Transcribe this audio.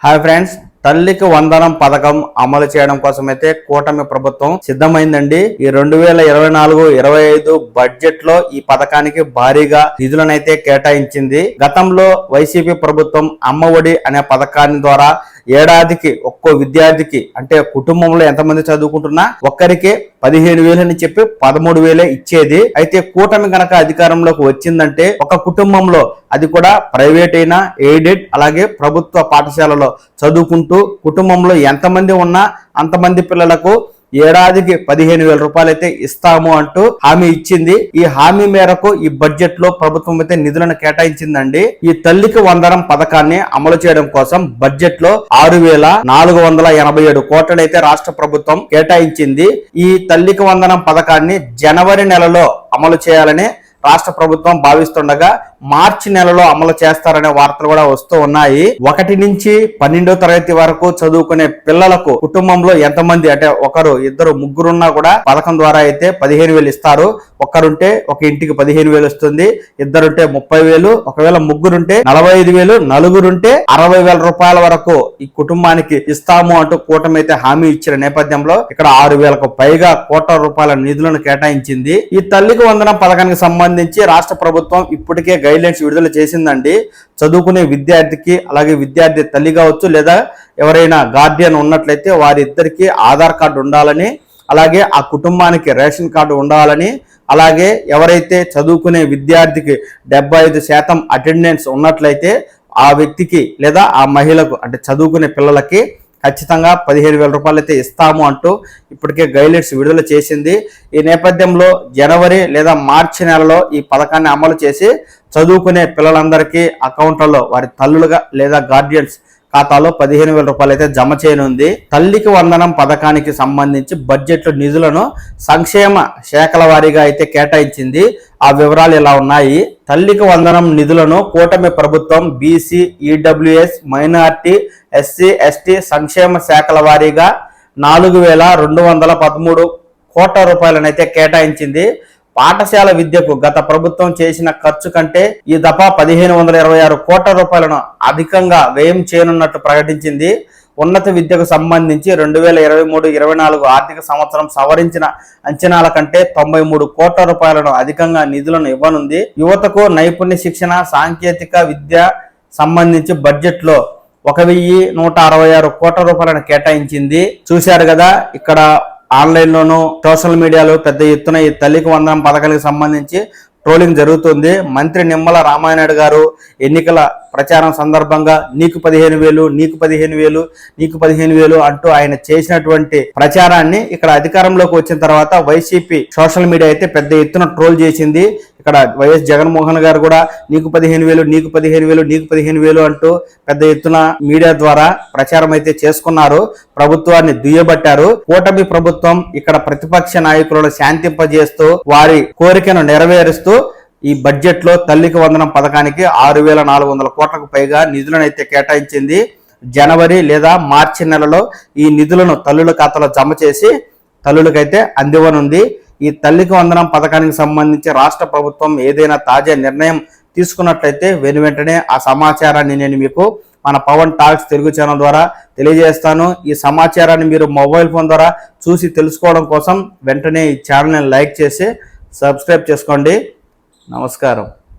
Hi friends, తల్లికి వందనం పథకం అమలు చేయడం కోసమైతే కూటమి ప్రభుత్వం సిద్ధమైందండి. ఈ 2024-25 బడ్జెట్ లో ఈ పథకానికి భారీగా నిధులనైతే కేటాయించింది. గతంలో వైసీపీ ప్రభుత్వం అమ్మఒడి అనే పథకాన్ని ద్వారా ఏడాదికి ఒక్కో విద్యార్థికి అంటే కుటుంబంలో ఎంతమంది చదువుకుంటున్నా ఒక్కరికే 15,000 అని చెప్పి 13,000 ఇచ్చేది. అయితే కూటమి గనక అధికారంలోకి వచ్చిందంటే ఒక కుటుంబంలో, అది కూడా ప్రైవేట్ అయినా ఎయిడెడ్ అలాగే ప్రభుత్వ పాఠశాలలో చదువుకుంటూ కుటుంబంలో ఎంతమంది ఉన్నా అంతమంది పిల్లలకు ఏడాదికి 15,000 రూపాయలు అయితే ఇస్తాము అంటూ హామీ ఇచ్చింది. ఈ హామీ మేరకు ఈ బడ్జెట్ లో ప్రభుత్వం అయితే నిధులను కేటాయించిందండి. ఈ తల్లికి వందనం పథకాన్ని అమలు చేయడం కోసం బడ్జెట్ లో 6,487 కోట్లను అయితే రాష్ట్ర ప్రభుత్వం కేటాయించింది. ఈ తల్లికి వందనం పథకాన్ని జనవరి నెలలో అమలు చేయాలని రాష్ట్ర ప్రభుత్వం భావిస్తుండగా మార్చి నెలలో అమలు చేస్తారనే వార్తలు కూడా వస్తూ ఉన్నాయి. 1 నుంచి 12వ తరగతి వరకు చదువుకునే పిల్లలకు కుటుంబంలో ఎంతమంది అంటే ఒకరు, ఇద్దరు, ముగ్గురున్నా కూడా పథకం ద్వారా అయితే 15,000 ఇస్తారు. ఒక్కరుంటే ఒక ఇంటికి 15,000 వస్తుంది, ఇద్దరుంటే 30,000, ఒకవేళ ముగ్గురుంటే 45,000, నలుగురుంటే 60,000 రూపాయల వరకు ఈ కుటుంబానికి ఇస్తాము అంటూ కూటమి అయితే హామీ ఇచ్చిన నేపథ్యంలో ఇక్కడ 6,000కు పైగా కోట్ల రూపాయల నిధులను కేటాయించింది. ఈ తల్లికి వందనం పథకానికి సంబంధించి రాష్ట్ర ప్రభుత్వం ఇప్పటికే గైడ్లైన్స్ విడుదల చేసిందండి. చదువుకునే విద్యార్థికి అలాగే విద్యార్థి తల్లి కావచ్చు లేదా ఎవరైనా గార్డియన్ ఉన్నట్లయితే వారిద్దరికి ఆధార్ కార్డు ఉండాలని, అలాగే ఆ కుటుంబానికి రేషన్ కార్డు ఉండాలని, అలాగే ఎవరైతే చదువుకునే విద్యార్థికి 75% అటెండెన్స్ ఉన్నట్లయితే ఆ వ్యక్తికి లేదా ఆ మహిళకు అంటే చదువుకునే పిల్లలకి ఖచ్చితంగా 15,000 రూపాయలు అయితే ఇస్తాము అంటూ ఇప్పటికే గైడ్లైన్స్ విడుదల చేసింది. ఈ నేపథ్యంలో జనవరి లేదా మార్చి నెలలో ఈ పథకాన్ని అమలు చేసి చదువుకునే పిల్లలందరికీ అకౌంట్లలో వారి తల్లులుగా లేదా గార్డియన్స్ ఖాతాలో 15,000 రూపాయలు అయితే జమ చేయనుంది. తల్లికి వందనం పథకానికి సంబంధించి బడ్జెట్ నిధులను సంక్షేమ శాఖల వారీగా అయితే కేటాయించింది. ఆ వివరాలు ఇలా ఉన్నాయి. తల్లికి వందనం నిధులను కూటమి ప్రభుత్వం BC, EWS, minority, SC, ST సంక్షేమ శాఖల వారీగా 4,213 కోట్ల రూపాయలనైతే కేటాయించింది. పాఠశాల విద్యకు గత ప్రభుత్వం చేసిన ఖర్చు కంటే ఈ దఫా 1,526 కోట్ల రూపాయలను అధికంగా వ్యయం చేయనున్నట్టు ప్రకటించింది. ఉన్నత విద్యకు సంబంధించి 2023-24 ఆర్థిక సంవత్సరం సవరించిన అంచనాల కంటే 93 కోట్ల రూపాయలను అధికంగా నిధులను ఇవ్వనుంది. యువతకు నైపుణ్య శిక్షణ, సాంకేతిక విద్య సంబంధించి బడ్జెట్ లో 1,166 కోట్ల రూపాయలను కేటాయించింది. చూశారు కదా, ఇక్కడ ఆన్లైన్ లోను సోషల్ మీడియాలో పెద్ద ఎత్తున ఈ తల్లికి వందనం పథకానికి సంబంధించి ట్రోలింగ్ జరుగుతుంది. మంత్రి నిమ్మల రామానాయుడు గారు ఎన్నికల ప్రచారం సందర్భంగా నీకు 15,000, నీకు 15,000, నీకు 15,000 అంటూ ఆయన చేసినటువంటి ప్రచారాన్ని ఇక్కడ అధికారంలోకి వచ్చిన తర్వాత వైసీపీ సోషల్ మీడియా అయితే పెద్ద ఎత్తున ట్రోల్ చేసింది. ఇక్కడ వైఎస్ జగన్మోహన్ గారు కూడా నీకు 15,000, నీకు 15,000, నీకు 15,000 అంటూ పెద్ద ఎత్తున మీడియా ద్వారా ప్రచారం అయితే చేసుకున్నారు, ప్రభుత్వాన్ని దుయ్యబట్టారు. కూటమి ప్రభుత్వం ఇక్కడ ప్రతిపక్ష నాయకులను శాంతింపజేస్తూ వారి కోరికను నెరవేరుస్తూ ఈ బడ్జెట్ లో తల్లికి వందనం పథకానికి 6,400 కోట్లకు పైగా నిధులను అయితే కేటాయించింది. జనవరి లేదా మార్చి నెలలో ఈ నిధులను తల్లుల ఖాతాలో జమ చేసి తల్లులకైతే అందివ్వనుంది. ఈ తల్లికి వందనం పథకానికి సంబంధించి రాష్ట్ర ప్రభుత్వం ఏదైనా తాజా నిర్ణయం తీసుకున్నట్లయితే వెనువెంటనే ఆ సమాచారాన్ని నేను మీకు మన పవన్ టాక్స్ తెలుగు ఛానల్ ద్వారా తెలియజేస్తాను. ఈ సమాచారాన్ని మీరు మొబైల్ ఫోన్ ద్వారా చూసి తెలుసుకోవడం కోసం వెంటనే ఈ ఛానల్ని లైక్ చేసి సబ్స్క్రైబ్ చేసుకోండి. నమస్కారం.